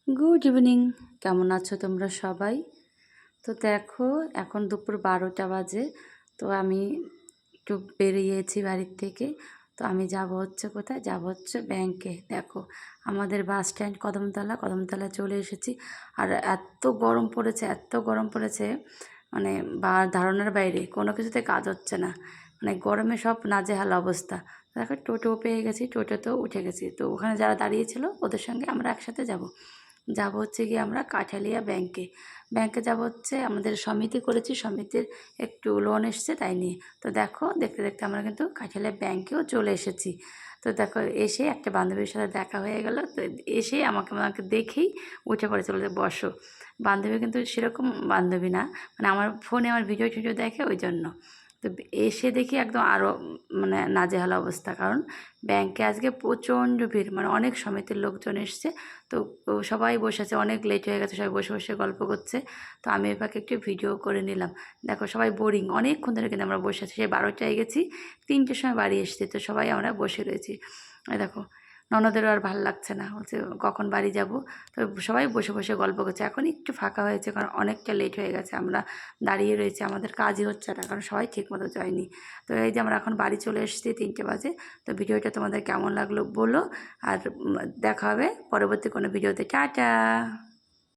Good evening. কেমন আছো তোমরা সবাই? তো দেখো, এখন দুপুর 12টা বাজে। তো আমি একটু বেরিয়েছি বাড়ির থেকে। তো আমি যাব হচ্ছে কোথায়? যাব হচ্ছে ব্যাংকে। দেখো, আমাদের বাস স্ট্যান্ড কদমতলা চলে এসেছি। আর এত গরম পড়েছে, এত গরম পড়েছে, মানে ধারণার বাইরে। কোনো কিছুতে কাজ হচ্ছে না, মানে গরমে সব নাজেহাল অবস্থা। দেখো, টোটো পেয়ে গেছি, টোটোতেও উঠে গেছি। তো ওখানে যারা দাঁড়িয়েছিল ওদের সঙ্গে আমরা একসাথে যাব। যাব হচ্ছে গিয়ে আমরা কাঠালিয়া ব্যাংকে। ব্যাংকে যাব হচ্ছে, আমাদের সমিতি করেছি, সমিতির একটু লোন এসছে তাই নিয়ে। তো দেখো, দেখতে দেখতে আমরা কিন্তু কাঠালিয়া ব্যাংকেও চলে এসেছি। তো দেখো, এসে একটা বান্ধবীর সাথে দেখা হয়ে গেল। তো এসেই আমাকে আমাকে দেখেই উঠে পড়েছে, বলে বসো। বান্ধবী কিন্তু সেরকম বান্ধবী না, মানে আমার ফোনে আমার ভিডিও টিডিও দেখে, ওই জন্য। তো এসে দেখি একদম আরও মানে নাজেহাল অবস্থা, কারণ ব্যাংকে আজকে প্রচণ্ড ভিড়, মানে অনেক সমিতির লোকজন এসছে। তো সবাই বসে আছে, অনেক লেট হয়ে গেছে, সবাই বসে বসে গল্প করছে। তো আমি এর ফাঁকে একটু ভিডিও করে নিলাম। দেখো, সবাই বোরিং, অনেকক্ষণ ধরে কিন্তু আমরা বসে আছি, সেই 12টায় গেছি, 3টের সময় বাড়ি এসেছি। তো সবাই আমরা বসে রয়েছি। এই দেখো, ননদেরও আর ভালো লাগছে না, বলছে কখন বাড়ি যাব। তো সবাই বসে বসে গল্প করছে। এখন একটু ফাঁকা হয়েছে, কারণ অনেকটা লেট হয়ে গেছে, আমরা দাঁড়িয়ে রয়েছি, আমাদের কাজই হচ্ছে না, কারণ সবাই ঠিকমতো যায়নি। তো এই যে আমরা এখন বাড়ি চলে এসেছি 3টে বাজে। তো ভিডিওটা তোমাদের কেমন লাগলো বলো, আর দেখা হবে পরবর্তী কোনো ভিডিওতে। টাটা।